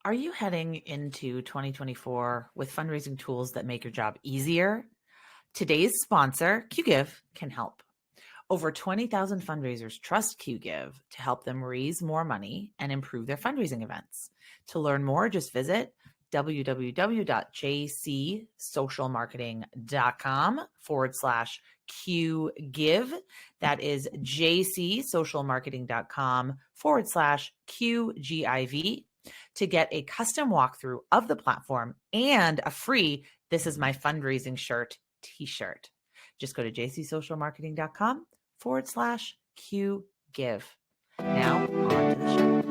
Are you heading into 2024 with fundraising tools that make your job easier? Today's sponsor, Qgiv, can help. Over 20,000 fundraisers trust Qgiv to help them raise more money and improve their fundraising events. To learn more, just visit www.jcsocialmarketing.com/Qgiv. That is jcsocialmarketing.com/Qgiv to get a custom walkthrough of the platform and a free This Is My Fundraising Shirt t-shirt. Just go to jcsocialmarketing.com/Qgiv. Now, on to the show.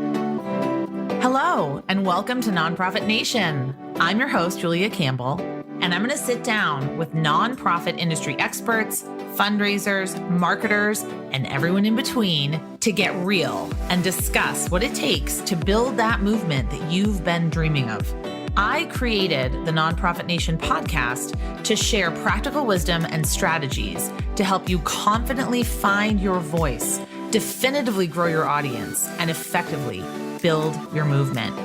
Hello, and welcome to Nonprofit Nation. I'm your host, Julia Campbell, and I'm going to sit down with nonprofit industry experts, fundraisers, marketers, and everyone in between to get real and discuss what it takes to build that movement that you've been dreaming of. I created the Nonprofit Nation podcast to share practical wisdom and strategies to help you confidently find your voice, definitively grow your audience, and effectively build your movement.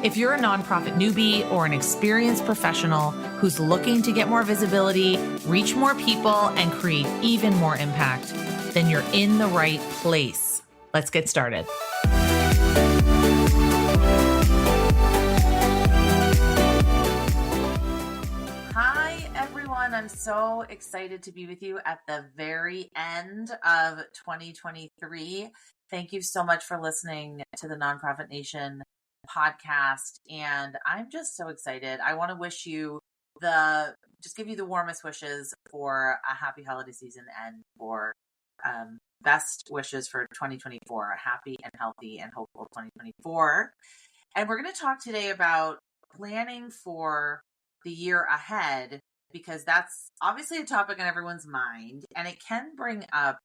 If you're a nonprofit newbie or an experienced professional who's looking to get more visibility, reach more people, and create even more impact, then you're in the right place. Let's get started. I'm so excited to be with you at the very end of 2023. Thank you so much for listening to the Nonprofit Nation podcast. And I'm just so excited. I want to wish you give you the warmest wishes for a happy holiday season and for best wishes for 2024, a happy and healthy and hopeful 2024. And we're going to talk today about planning for the year ahead, because that's obviously a topic on everyone's mind, and it can bring up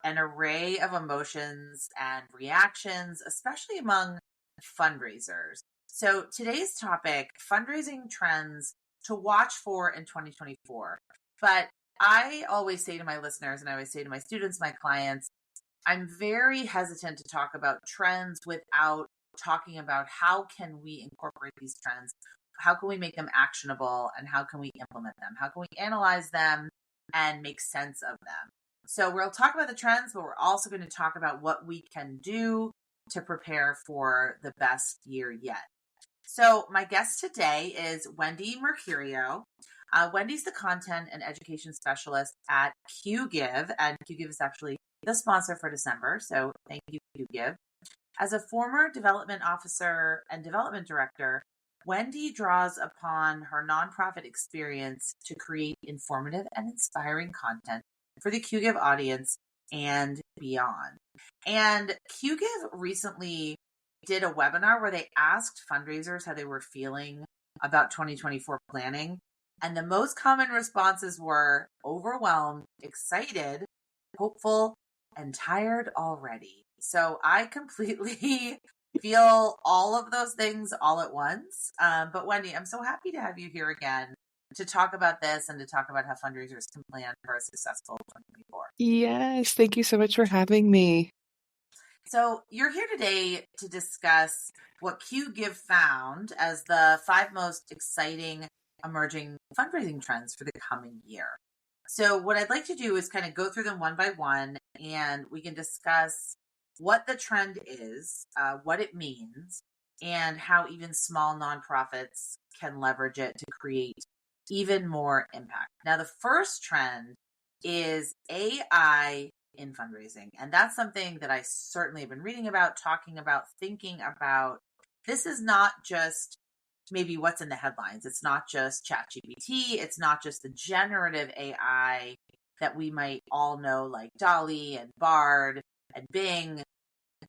an array of emotions and reactions, especially among fundraisers. So today's topic, fundraising trends to watch for in 2024. But I always say to my listeners, and I always say to my students, my clients, I'm very hesitant to talk about trends without talking about how can we incorporate these trends. How can we make them actionable, and how can we implement them? How can we analyze them and make sense of them? So we'll talk about the trends, but we're also going to talk about what we can do to prepare for the best year yet. So my guest today is Wendy Mercurio. Wendy's the content and education specialist at Qgiv, and Qgiv is actually the sponsor for December. So thank you, Qgiv. As a former development officer and development director, Wendy draws upon her nonprofit experience to create informative and inspiring content for the Qgiv audience and beyond. And Qgiv recently did a webinar where they asked fundraisers how they were feeling about 2024 planning. And the most common responses were overwhelmed, excited, hopeful, and tired already. So I completely feel all of those things all at once. But Wendy, I'm so happy to have you here again to talk about this and to talk about how fundraisers can plan for a successful 2024. Yes, thank you so much for having me. So you're here today to discuss what Qgiv found as the 5 most exciting emerging fundraising trends for the coming year. So what I'd like to do is kind of go through them one by one, and we can discuss what the trend is, what it means, and how even small nonprofits can leverage it to create even more impact. Now, the first trend is AI in fundraising. And that's something that I certainly have been reading about, talking about, thinking about. This is not just maybe what's in the headlines. It's not just ChatGPT. It's not just the generative AI that we might all know, like Dolly and Bard and Bing,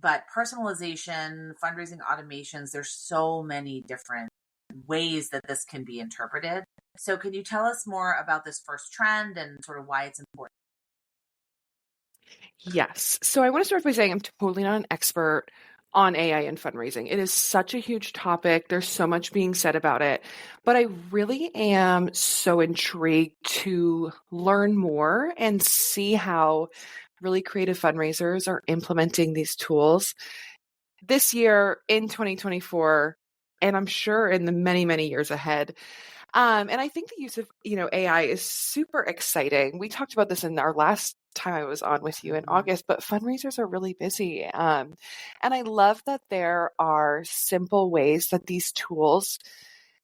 but personalization, fundraising automations, there's so many different ways that this can be interpreted. So can you tell us more about this first trend and sort of why it's important? Yes. So I want to start by saying I'm totally not an expert on AI and fundraising. It is such a huge topic. There's so much being said about it, but I really am so intrigued to learn more and see how really creative fundraisers are implementing these tools. This year in 2024, and I'm sure in the many, many years ahead. And I think the use of, AI is super exciting. We talked about this in our last time I was on with you in August, but fundraisers are really busy. And I love that there are simple ways that these tools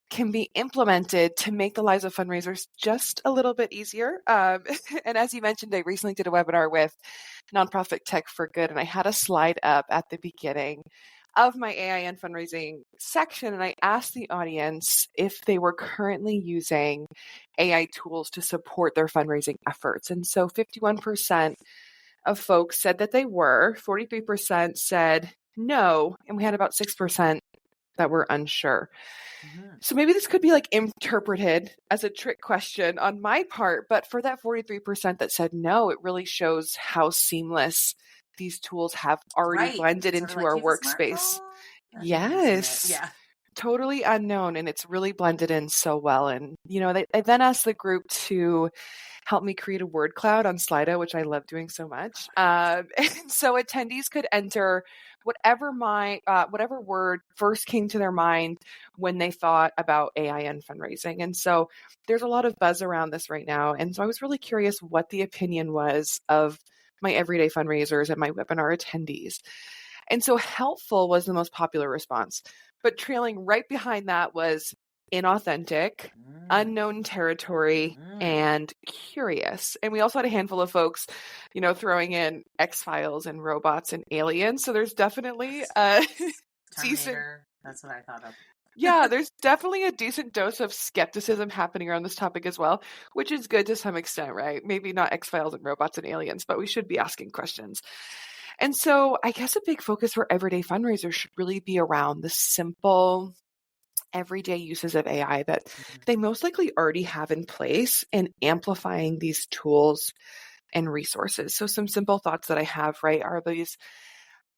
can be implemented to make the lives of fundraisers just a little bit easier. And as you mentioned, I recently did a webinar with Nonprofit Tech for Good, and I had a slide up at the beginning of my AI and fundraising section, and I asked the audience if they were currently using AI tools to support their fundraising efforts. And so 51% of folks said that they were, 43% said no, and we had about 6% that were unsure. So maybe this could be like interpreted as a trick question on my part, but for that 43% that said no, it really shows how seamless these tools have already blended sort of into like, our do you have a workspace. smartphone? And then using it. Yes. Yeah. Totally unknown, and it's really blended in so well. And, I then asked the group to help me create a word cloud on Slido, which I love doing so much. And so attendees could enter whatever word first came to their mind when they thought about AI and fundraising. And so there's a lot of buzz around this right now. And so I was really curious what the opinion was of my everyday fundraisers and my webinar attendees. And so helpful was the most popular response. But trailing right behind that was inauthentic, unknown territory, and curious. And we also had a handful of folks, throwing in X-Files and robots and aliens. So there's definitely a decent... That's what I thought of. Yeah, there's definitely a decent dose of skepticism happening around this topic as well, which is good to some extent, right? Maybe not X-Files and robots and aliens, but we should be asking questions. And so I guess a big focus for everyday fundraisers should really be around the simple, everyday uses of AI that they most likely already have in place and amplifying these tools and resources. So some simple thoughts that I have, right, are these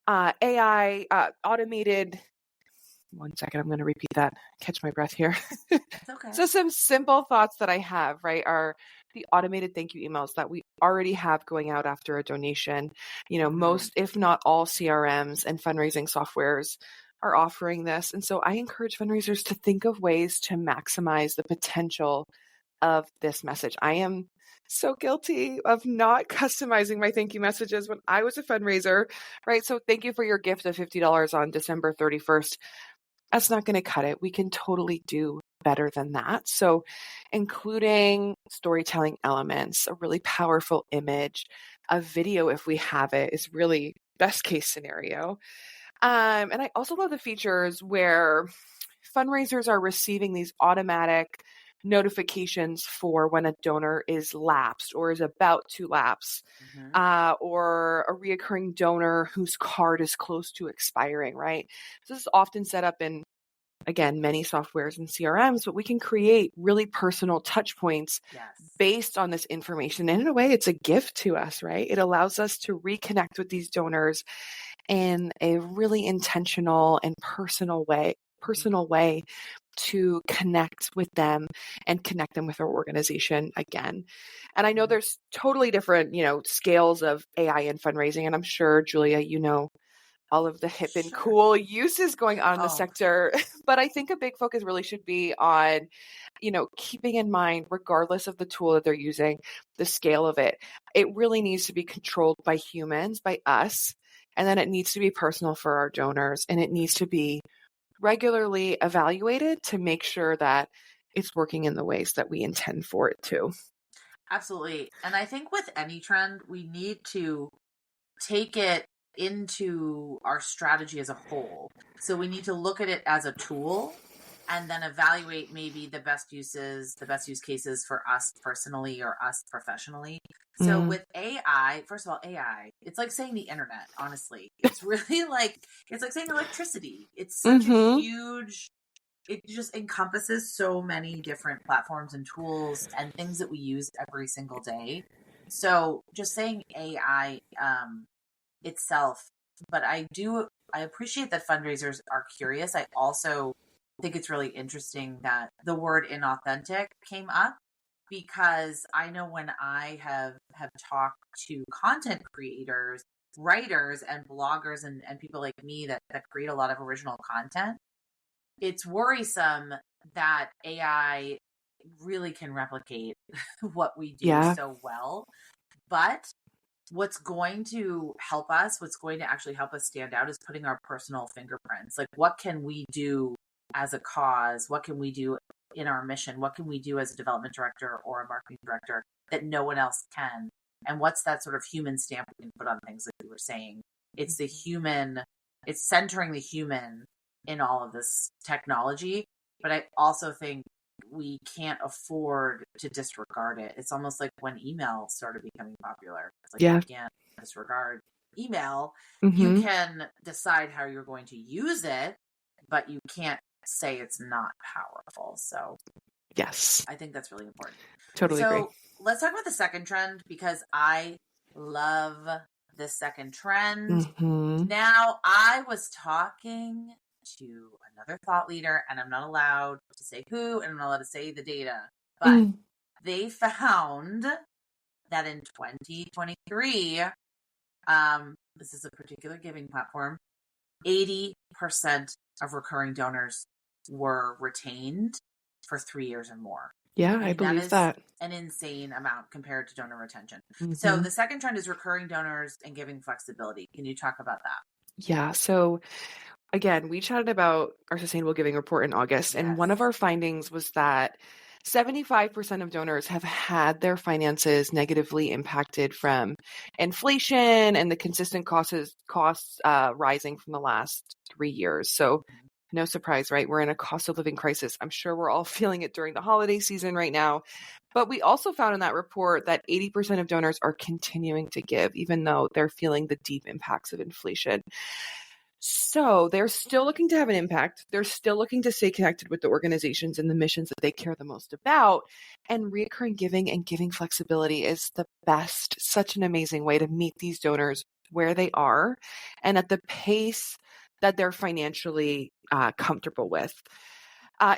AI automated... One second, I'm going to repeat that. Catch my breath here. It's okay. So some simple thoughts that I have, right, are the automated thank you emails that we already have going out after a donation. Most, if not all, CRMs and fundraising softwares are offering this. And so I encourage fundraisers to think of ways to maximize the potential of this message. I am so guilty of not customizing my thank you messages when I was a fundraiser, right? So thank you for your gift of $50 on December 31st. That's not going to cut it. We can totally do better than that. So including storytelling elements, a really powerful image, a video if we have it, is really best case scenario. And I also love the features where fundraisers are receiving these automatic notifications for when a donor is lapsed or is about to lapse, or a reoccurring donor whose card is close to expiring, right? So this is often set up in, again, many softwares and CRMs, but we can create really personal touch points based on this information. And in a way, it's a gift to us, right? It allows us to reconnect with these donors in a really intentional and personal way to connect with them and connect them with our organization again. And I know there's totally different, scales of AI and fundraising. And I'm sure, Julia, all of the hip and cool uses going on in the sector. But I think a big focus really should be on, keeping in mind, regardless of the tool that they're using, the scale of it, it really needs to be controlled by humans, by us. And then it needs to be personal for our donors, and it needs to be regularly evaluated to make sure that it's working in the ways that we intend for it to. Absolutely. And I think with any trend, we need to take it into our strategy as a whole. So we need to look at it as a tool and then evaluate maybe the best use cases for us personally or us professionally. So with AI, first of all, AI, it's like saying the internet, honestly. It's really it's like saying electricity. It's such a huge, it just encompasses so many different platforms and tools and things that we use every single day. So just saying AI itself, but I appreciate that fundraisers are curious. I also think it's really interesting that the word inauthentic came up, because I know when I have talked to content creators, writers and bloggers and people like me that create a lot of original content, it's worrisome that AI really can replicate what we do so well. But what's going to help us, what's going to actually help us stand out is putting our personal fingerprints. Like, what can we do as a cause? What can we do in our mission? What can we do as a development director or a marketing director that no one else can? And what's that sort of human stamp we can put on things, like you were saying? It's the human, it's centering the human in all of this technology. But I also think we can't afford to disregard it. It's almost like when email started becoming popular. It's like, you can't disregard email. You can decide how you're going to use it, but you can't say it's not powerful. So yes, I think that's really important. Totally agree. Let's talk about the second trend, because I love the second trend. Now, I was talking to another thought leader, and I'm not allowed to say who, and I'm not allowed to say the data, but they found that in 2023, this is a particular giving platform, 80% of recurring donors were retained for 3 years or more. Yeah, I believe that. An insane amount compared to donor retention. So the second trend is recurring donors and giving flexibility. Can you talk about that? Yeah. So again, we chatted about our sustainable giving report in August, and one of our findings was that 75% of donors have had their finances negatively impacted from inflation and the consistent costs rising from the last 3 years. So no surprise, right? We're in a cost of living crisis. I'm sure we're all feeling it during the holiday season right now. But we also found in that report that 80% of donors are continuing to give, even though they're feeling the deep impacts of inflation. So they're still looking to have an impact. They're still looking to stay connected with the organizations and the missions that they care the most about. And recurring giving and giving flexibility is the best, such an amazing way to meet these donors where they are and at the pace that they're financially comfortable with.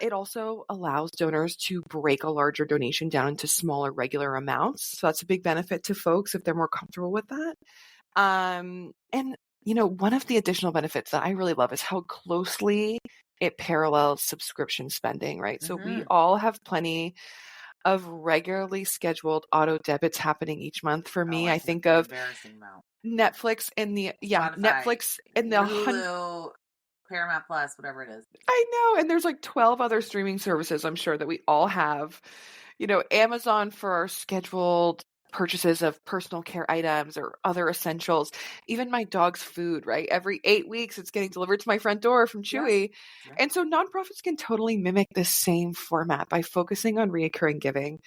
It also allows donors to break a larger donation down into smaller regular amounts. So that's a big benefit to folks if they're more comfortable with that. And one of the additional benefits that I really love is how closely it parallels subscription spending, right? So we all have plenty of regularly scheduled auto debits happening each month. For me, I think of Netflix and Spotify, Netflix and the Hulu, Paramount Plus, whatever it is. I know. And there's like 12 other streaming services, I'm sure, that we all have. Amazon for our scheduled purchases of personal care items or other essentials, even my dog's food, right? Every 8 weeks, it's getting delivered to my front door from Chewy. Yes. And so nonprofits can totally mimic this same format by focusing on reoccurring giving.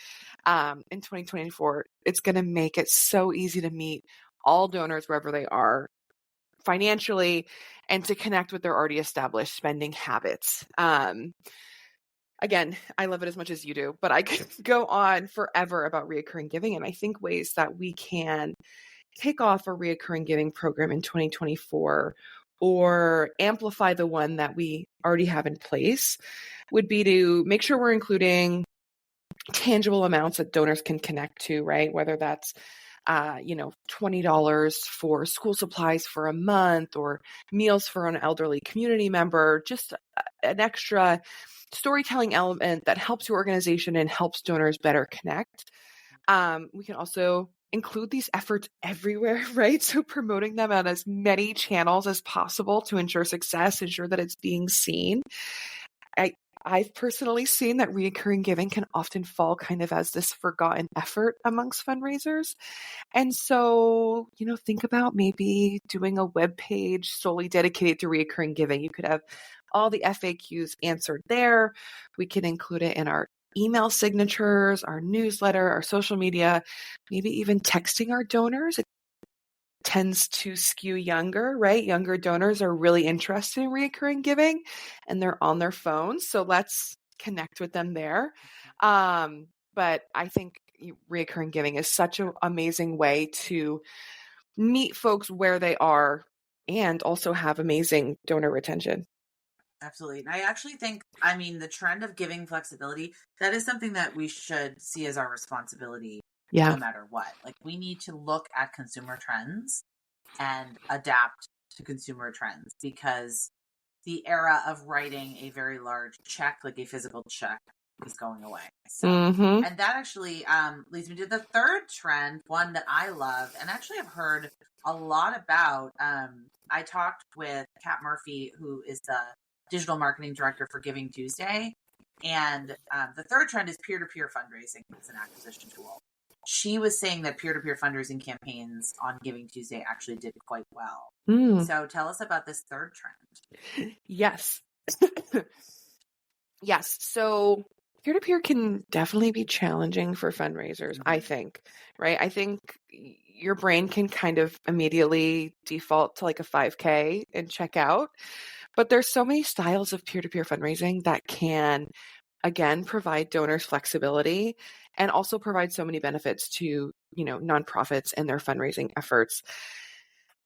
In 2024, it's going to make it so easy to meet all donors wherever they are financially and to connect with their already established spending habits. Again, I love it as much as you do, but I could go on forever about reoccurring giving. And I think ways that we can kick off a reoccurring giving program in 2024 or amplify the one that we already have in place would be to make sure we're including tangible amounts that donors can connect to, right? Whether that's $20 for school supplies for a month or meals for an elderly community member, just an extra storytelling element that helps your organization and helps donors better connect. We can also include these efforts everywhere, right? So promoting them on as many channels as possible to ensure success, ensure that it's being seen. I've personally seen that reoccurring giving can often fall kind of as this forgotten effort amongst fundraisers. And so, think about maybe doing a web page solely dedicated to reoccurring giving. You could have all the FAQs answered there. We can include it in our email signatures, our newsletter, our social media, maybe even texting our donors. It tends to skew younger, right? Younger donors are really interested in reoccurring giving and they're on their phones. So let's connect with them there. But I think reoccurring giving is such an amazing way to meet folks where they are and also have amazing donor retention. Absolutely. And I actually think, the trend of giving flexibility, that is something that we should see as our responsibility no matter what. Like, we need to look at consumer trends and adapt to consumer trends, because the era of writing a very large check, like a physical check, is going away. So, Mm-hmm. and that actually leads me to the third trend, one that I love, and actually I've heard a lot about. I talked with Kat Murphy, who is the digital marketing director for Giving Tuesday, and the third trend is peer-to-peer fundraising as an acquisition tool. She was saying that peer-to-peer fundraising campaigns on Giving Tuesday actually did quite well. So tell us about this third trend. Yes. Yes. So peer-to-peer can definitely be challenging for fundraisers, I think, right? I think your brain can kind of immediately default to like a 5K and check out. But there's so many styles of peer-to-peer fundraising that can, again, provide donors flexibility and also provide so many benefits to, nonprofits and their fundraising efforts.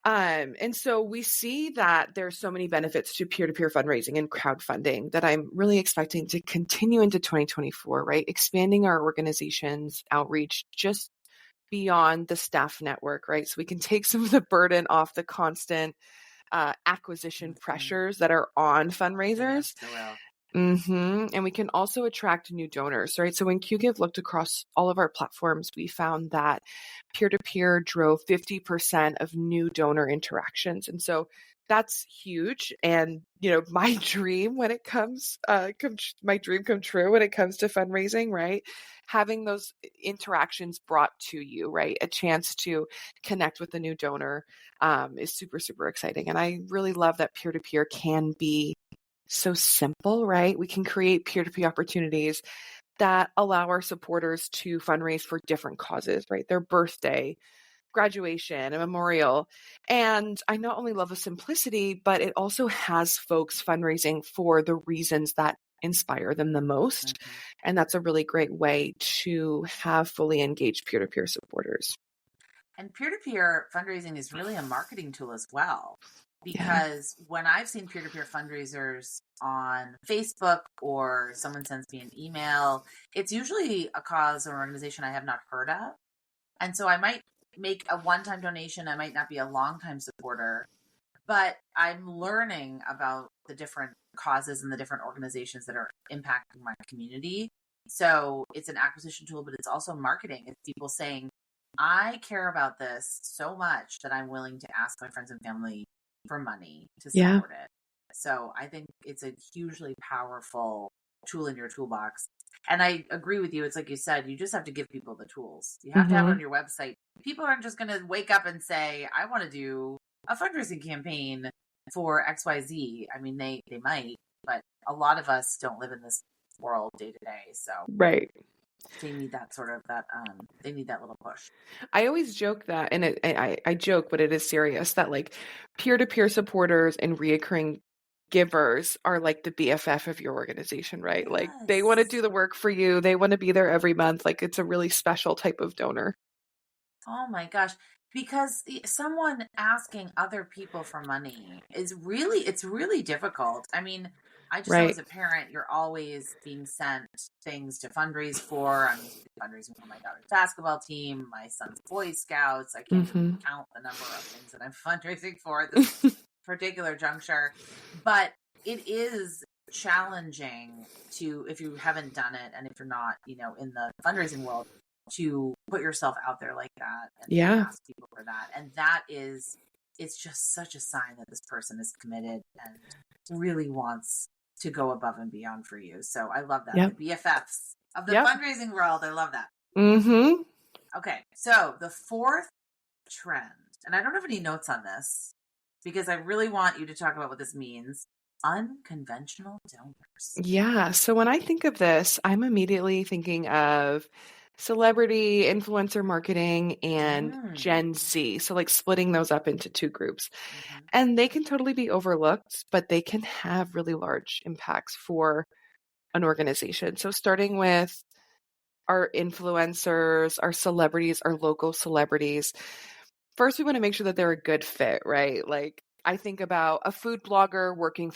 And so we see that there's so many benefits to peer-to-peer fundraising and crowdfunding that I'm really expecting to continue into 2024, right? Expanding our organization's outreach just beyond the staff network, right? So we can take some of the burden off the constant acquisition pressures that are on fundraisers. And we can also attract new donors, right? So when Qgiv looked across all of our platforms, we found that peer-to-peer drove 50% of new donor interactions. And so that's huge. And, my dream when it comes, my dream come true when it comes to fundraising, right? Having those interactions brought to you, right? A chance to connect with a new donor is super, super exciting. And I really love that peer-to-peer can be so simple, right? We can create peer-to-peer opportunities that allow our supporters to fundraise for different causes, right? Their birthday, graduation, a memorial. And I not only love the simplicity, but it also has folks fundraising for the reasons that inspire them the most. And that's a really great way to have fully engaged peer-to-peer supporters. And peer-to-peer fundraising is really a marketing tool as well. Because when I've seen peer-to-peer fundraisers on Facebook or someone sends me an email, it's usually a cause or organization I have not heard of. And so I might make a one-time donation. I might not be a long-time supporter, but I'm learning about the different causes and the different organizations that are impacting my community. So it's an acquisition tool, but it's also marketing. It's people saying, I care about this so much that I'm willing to ask my friends and family for money to support it. So I think it's a hugely powerful tool in your toolbox. And I agree with you. It's like you said, you just have to give people the tools. You have to have it on your website. People aren't just going to wake up and say, I want to do a fundraising campaign for XYZ. I mean, they might, but a lot of us don't live in this world day to day. So right. They need that they need that little push. I always joke that, and I joke, but it is serious, that like peer-to-peer supporters and reoccurring givers are like the BFF of your organization, right? Yes. Like they want to do the work for you. They want to be there every month. Like it's a really special type of donor. Oh my gosh. Because someone asking other people for money it's really difficult. I mean, I just know as a parent, you're always being sent things to fundraise for. I'm fundraising for my daughter's basketball team, my son's Boy Scouts. I can't even count the number of things that I'm fundraising for at this particular juncture. But it is challenging if you haven't done it and if you're not, in the fundraising world, to put yourself out there like that and ask people for that. And it's just such a sign that this person is committed and really wants to go above and beyond for you. So I love that. The BFFs of the fundraising world. I love that. Okay. So the fourth trend, and I don't have any notes on this because I really want you to talk about what this means. Unconventional donors. Yeah. So when I think of this, I'm immediately thinking of celebrity influencer marketing and Gen Z. So like splitting those up into two groups. And they can totally be overlooked, but they can have really large impacts for an organization. So starting with our influencers, our celebrities, our local celebrities. First, we want to make sure that they're a good fit, right? Like I think about a food blogger working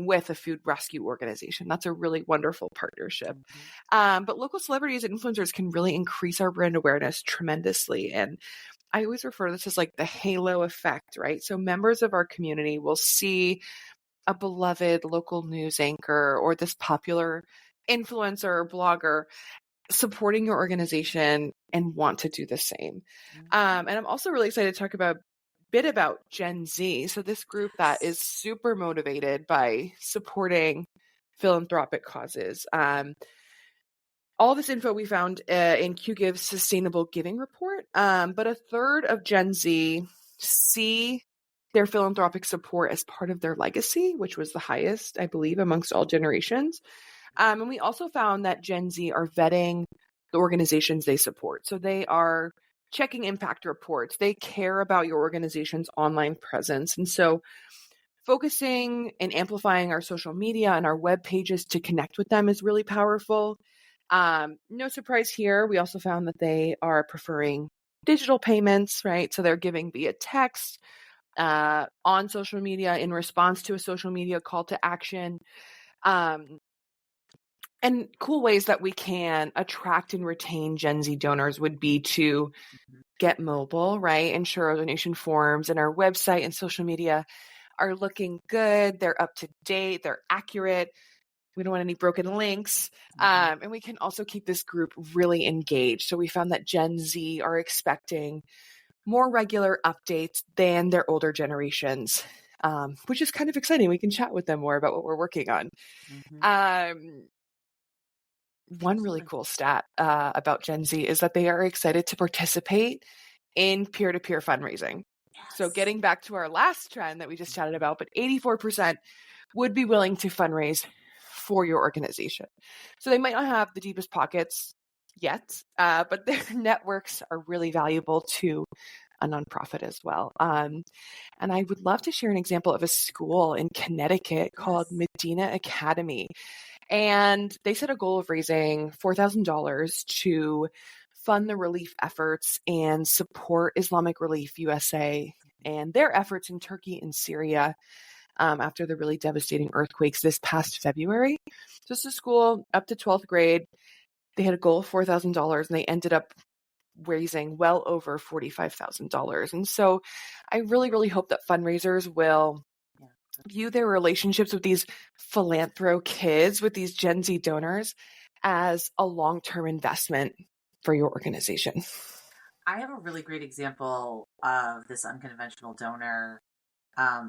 with a food rescue organization. That's a really wonderful partnership. But local celebrities and influencers can really increase our brand awareness tremendously. And I always refer to this as like the halo effect, right? So members of our community will see a beloved local news anchor or this popular influencer or blogger supporting your organization and want to do the same. And I'm also really excited to talk about bit about Gen Z. So this group that is super motivated by supporting philanthropic causes. All this info we found in Qgiv's Sustainable Giving Report, but a third of Gen Z see their philanthropic support as part of their legacy, which was the highest, I believe, amongst all generations. And we also found that Gen Z are vetting the organizations they support. So they are checking impact reports. They care about your organization's online presence. And so focusing and amplifying our social media and our web pages to connect with them is really powerful. No surprise here. We also found that they are preferring digital payments, right? So they're giving via text, on social media in response to a social media call to action. And cool ways that we can attract and retain Gen Z donors would be to get mobile, right? Ensure our donation forms and our website and social media are looking good. They're up to date. They're accurate. We don't want any broken links. And we can also keep this group really engaged. So we found that Gen Z are expecting more regular updates than their older generations, which is kind of exciting. We can chat with them more about what we're working on. One really cool stat about Gen Z is that they are excited to participate in peer-to-peer fundraising. Yes. So getting back to our last trend that we just chatted about, but 84% would be willing to fundraise for your organization. So they might not have the deepest pockets yet, but their networks are really valuable to a nonprofit as well. And I would love to share an example of a school in Connecticut called Medina Academy. And they set a goal of raising $4,000 to fund the relief efforts and support Islamic Relief USA and their efforts in Turkey and Syria after the really devastating earthquakes this past February. So it's a school up to 12th grade. They had a goal of $4,000 and they ended up raising well over $45,000. And so I really, really hope that fundraisers will view their relationships with these philanthro kids, with these Gen Z donors, as a long-term investment for your organization. I have a really great example of this unconventional donor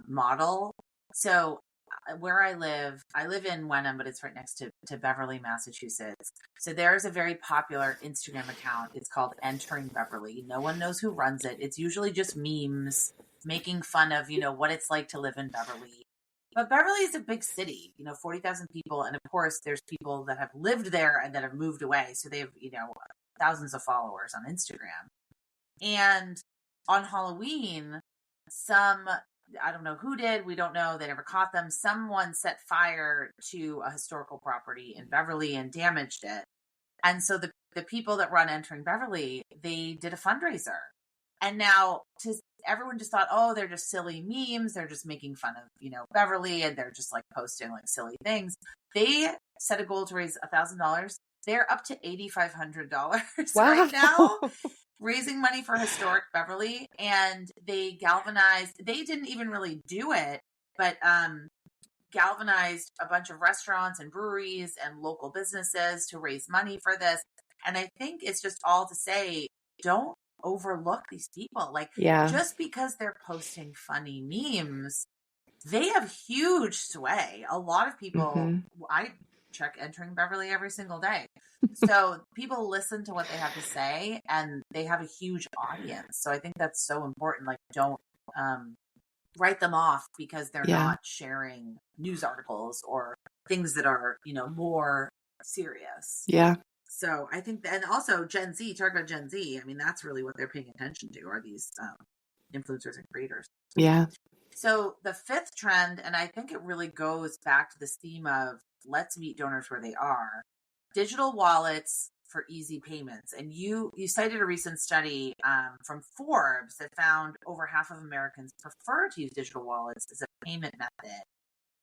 model. So where I live in Wenham, but it's right next to Beverly, Massachusetts. So there's a very popular Instagram account. It's called Entering Beverly. No one knows who runs it. It's usually just memes making fun of, what it's like to live in Beverly. But Beverly is a big city, 40,000 people. And of course, there's people that have lived there and that have moved away. So they have, thousands of followers on Instagram. And on Halloween, I don't know who did, we don't know, they never caught them. Someone set fire to a historical property in Beverly and damaged it. And so the people that run Entering Beverly, they did a fundraiser. And now everyone just thought, oh, they're just silly memes. They're just making fun of, Beverly, and they're just like posting like silly things. They set a goal to raise $1,000. They're up to $8,500 right now, raising money for historic Beverly. And they didn't even really do it, but galvanized a bunch of restaurants and breweries and local businesses to raise money for this. And I think it's just all to say, don't overlook these people. Like, just because they're posting funny memes, they have huge sway. A lot of people, I check Entering Beverly every single day. So people listen to what they have to say and they have a huge audience. So I think that's so important. Like, don't write them off because they're not sharing news articles or things that are, more serious. Yeah. So I think, and also Gen Z, talk about Gen Z. I mean, that's really what they're paying attention to, are these influencers and creators. Yeah. So the fifth trend, and I think it really goes back to this theme of let's meet donors where they are, digital wallets for easy payments. And you cited a recent study from Forbes that found over half of Americans prefer to use digital wallets as a payment method.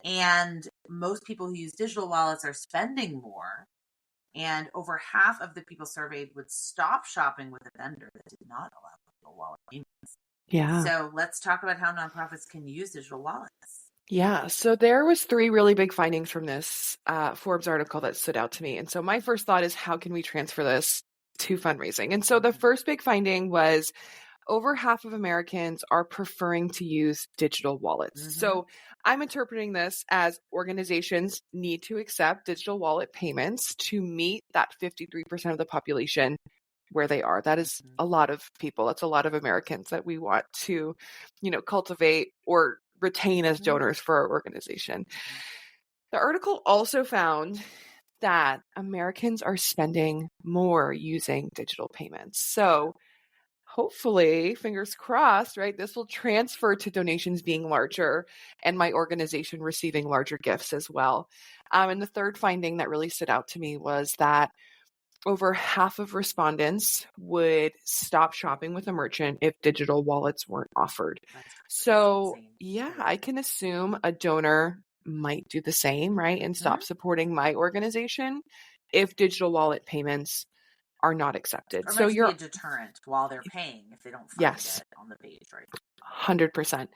And most people who use digital wallets are spending more. And over half of the people surveyed would stop shopping with a vendor that did not allow digital wallet payments. Yeah. So let's talk about how nonprofits can use digital wallets. Yeah, so there was three really big findings from this Forbes article that stood out to me. And so my first thought is, how can we transfer this to fundraising? And so the first big finding was over half of Americans are preferring to use digital wallets. So I'm interpreting this as organizations need to accept digital wallet payments to meet that 53% of the population where they are. That is a lot of people. That's a lot of Americans that we want to, cultivate or retain as donors for our organization. The article also found that Americans are spending more using digital payments. So hopefully, fingers crossed, right, this will transfer to donations being larger and my organization receiving larger gifts as well. And the third finding that really stood out to me was that over half of respondents would stop shopping with a merchant if digital wallets weren't offered. So, yeah, I can assume a donor might do the same, right, and stop supporting my organization if digital wallet payments are not accepted. Or so might be a deterrent while they're paying if they don't find it on the page, right? 100%.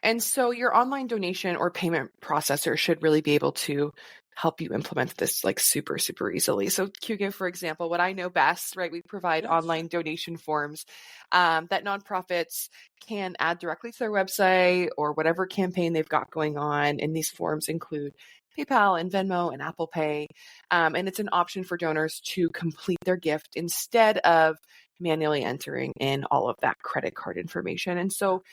And so your online donation or payment processor should really be able to help you implement this like super, super easily. So Qgiv, for example, what I know best, right? We provide online donation forms that nonprofits can add directly to their website or whatever campaign they've got going on. And these forms include PayPal and Venmo and Apple Pay. And it's an option for donors to complete their gift instead of manually entering in all of that credit card information. And so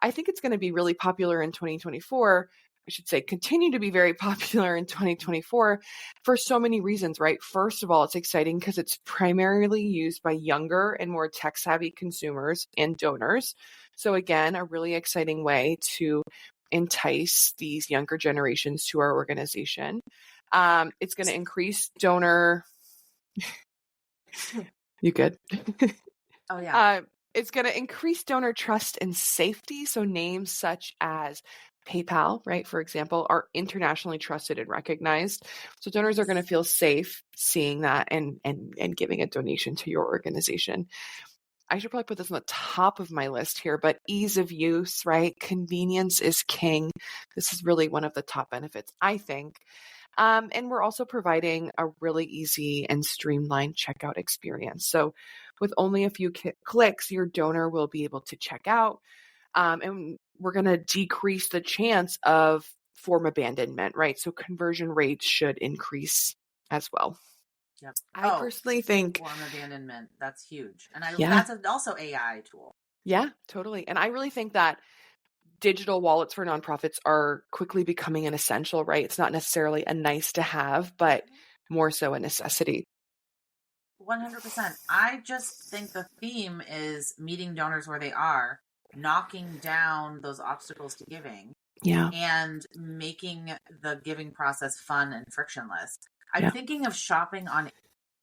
I think it's going to be really popular in 2024. I should say continue to be very popular in 2024 for so many reasons, right? First of all, it's exciting because it's primarily used by younger and more tech savvy consumers and donors. So again, a really exciting way to entice these younger generations to our organization. It's going to increase donor. You good? Oh, yeah. It's going to increase donor trust and safety. So names such as PayPal, right, for example, are internationally trusted and recognized. So donors are going to feel safe seeing that and giving a donation to your organization. I should probably put this on the top of my list here, but ease of use, right? Convenience is king. This is really one of the top benefits, I think. And we're also providing a really easy and streamlined checkout experience. So with only a few clicks, your donor will be able to check out. And we're going to decrease the chance of form abandonment, right? So conversion rates should increase as well. Yep. I personally think form abandonment, that's huge. And that's also AI tool. Yeah, totally. And I really think that digital wallets for nonprofits are quickly becoming an essential, right? It's not necessarily a nice to have, but more so a necessity. 100%. I just think the theme is meeting donors where they are, knocking down those obstacles to giving, and making the giving process fun and frictionless. I'm thinking of shopping on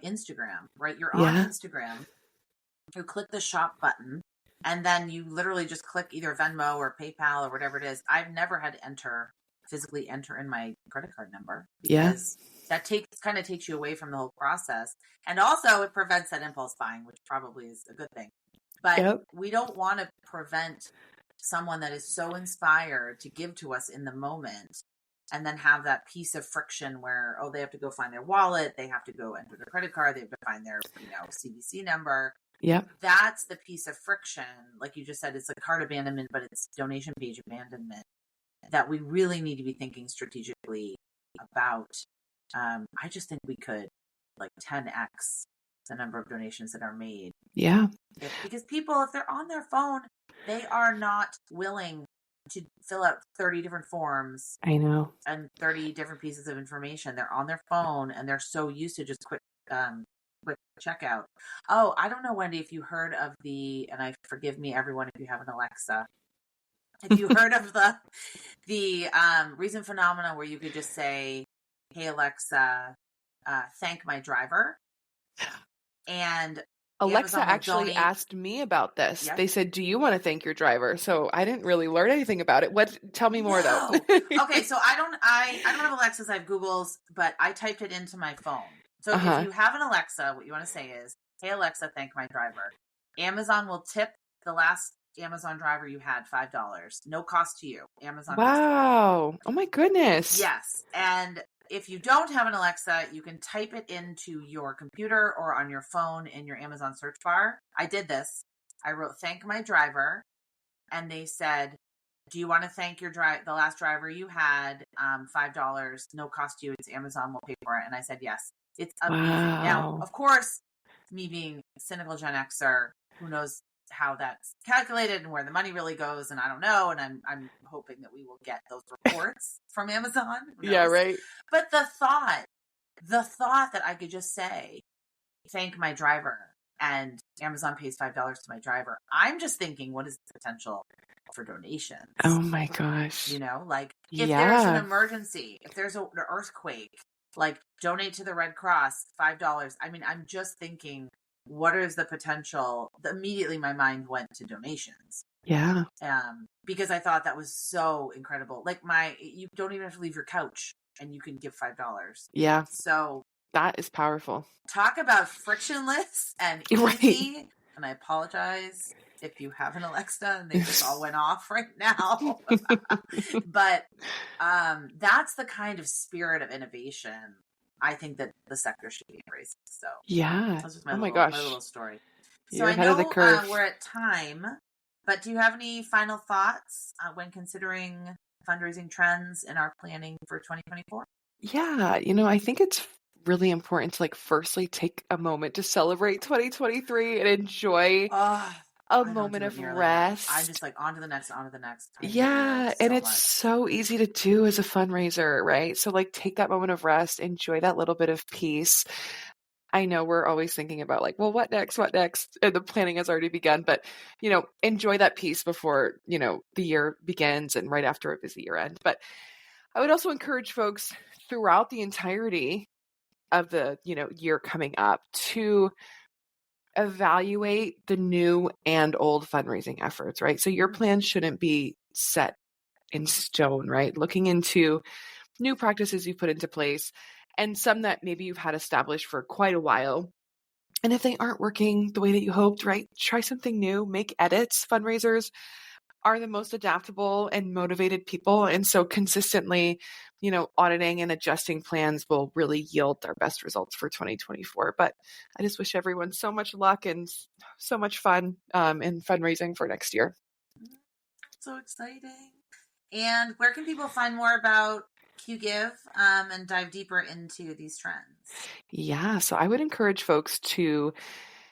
Instagram, right? You're on Instagram, you click the shop button, and then you literally just click either Venmo or PayPal or whatever it is. I've never had to physically enter in my credit card number because that takes you away from the whole process. And also it prevents that impulse buying, which probably is a good thing. But we don't want to prevent someone that is so inspired to give to us in the moment and then have that piece of friction where, they have to go find their wallet, they have to go enter their credit card, they have to find their, CVC number. That's the piece of friction. Like you just said, it's a cart abandonment, but it's donation page abandonment that we really need to be thinking strategically about. I just think we could 10x the number of donations that are made. Because people, if they're on their phone, they are not willing to fill out 30 different forms. I know. And 30 different pieces of information. They're on their phone and they're so used to just quick checkout. Oh, I don't know, Wendy, if you heard of and forgive me, everyone, if you have an Alexa, if you heard of the Reason Phenomena where you could just say, "Hey, Alexa, thank my driver." And Alexa actually asked me about this. They said, "Do you want to thank your driver?" So I didn't really learn anything about it. Tell me more though. Okay, so I don't have Alexas, I have Google's, but I typed it into my phone. So if you have an Alexa, what you want to say is, "Hey Alexa, thank my driver." Amazon will tip the last Amazon driver you had $5. No cost to you. Amazon pays for it. Wow. Oh my goodness. Yes. And if you don't have an Alexa, you can type it into your computer or on your phone in your Amazon search bar. I did this. I wrote, thank my driver. And they said, do you want to thank the last driver you had? $5, no cost to you. It's Amazon will pay for it. And I said, yes. It's amazing. Wow. Now, of course, me being a cynical Gen Xer, who knows how that's calculated and where the money really goes, and I don't know. And I'm hoping that we will get those reports from Amazon. Yeah, right. But the thought that I could just say, thank my driver, and Amazon pays $5 to my driver. I'm just thinking, what is the potential for donations? Oh my gosh. You know, like if there's an emergency, if there's an earthquake, like donate to the Red Cross, $5. I mean, I'm just thinking, what is the potential? Immediately my mind went to donations. Yeah. Because I thought that was so incredible. Like you don't even have to leave your couch and you can give $5. Yeah. So that is powerful. Talk about frictionless and easy. Right. And I apologize if you have an Alexa and they just all went off right now. But that's the kind of spirit of innovation I think that the sector should be embracing. So yeah. That's just my little story. You're so ahead of the curve. We're at time, but do you have any final thoughts when considering fundraising trends in our planning for 2024? Yeah. I think it's really important to firstly take a moment to celebrate 2023 and enjoy a moment of rest. I'm just on to the next, Yeah. And it's so easy to do as a fundraiser, right? So take that moment of rest, enjoy that little bit of peace. I know we're always thinking about well, what next? And the planning has already begun, but enjoy that peace before, the year begins and right after a busy year end. But I would also encourage folks throughout the entirety of the, year coming up to evaluate the new and old fundraising efforts, right? So your plan shouldn't be set in stone, right? Looking into new practices you've put into place and some that maybe you've had established for quite a while. And if they aren't working the way that you hoped, right? Try something new, make edits. Fundraisers are the most adaptable and motivated people. And so consistently, auditing and adjusting plans will really yield our best results for 2024. But I just wish everyone so much luck and so much fun in fundraising for next year. So exciting. And where can people find more about Qgiv and dive deeper into these trends? Yeah, so I would encourage folks to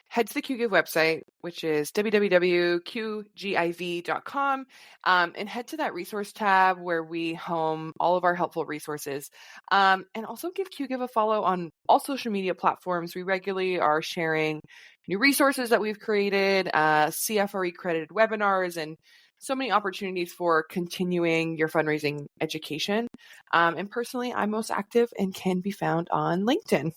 head to the Qgiv website, which is www.qgiv.com, and head to that resource tab where we home all of our helpful resources. And also give Qgiv a follow on all social media platforms. We regularly are sharing new resources that we've created, CFRE credited webinars, and so many opportunities for continuing your fundraising education. And personally, I'm most active and can be found on LinkedIn.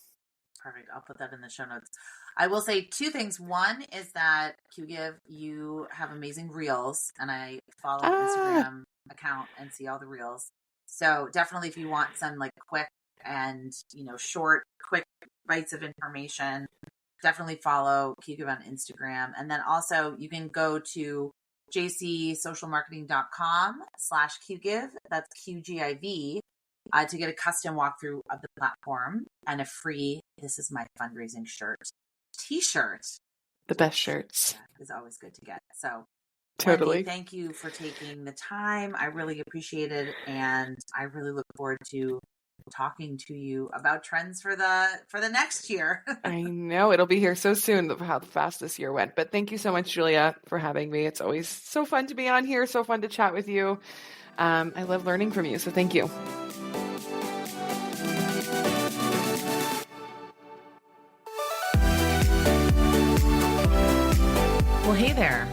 Perfect. I'll put that in the show notes. I will say two things. One is that Qgiv, you have amazing reels, and I follow the Instagram account and see all the reels. So definitely, if you want some quick and short, quick bites of information, definitely follow Qgiv on Instagram. And then also you can go to jcsocialmarketing.com/Qgiv. That's Qgiv. To get a custom walkthrough of the platform and a free "This is my fundraising shirt" t-shirt. The best shirts. Yeah, is always good to get. So totally. Wendy, thank you for taking the time. I really appreciate it. And I really look forward to talking to you about trends for the next year. I know it'll be here so soon, how fast this year went. But thank you so much, Julia, for having me. It's always so fun to be on here. So fun to chat with you. I love learning from you. So thank you. Well, hey there.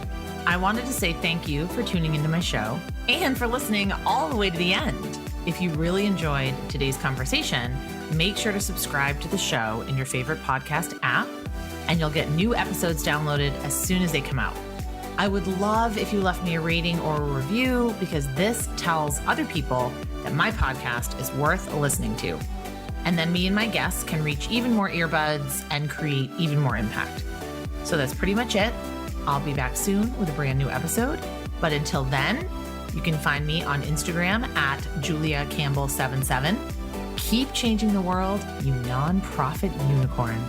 I wanted to say thank you for tuning into my show and for listening all the way to the end. If you really enjoyed today's conversation, make sure to subscribe to the show in your favorite podcast app, and you'll get new episodes downloaded as soon as they come out. I would love if you left me a rating or a review, because this tells other people that my podcast is worth listening to. And then me and my guests can reach even more earbuds and create even more impact. So that's pretty much it. I'll be back soon with a brand new episode. But until then, you can find me on Instagram at JuliaCampbell77. Keep changing the world, you nonprofit unicorn.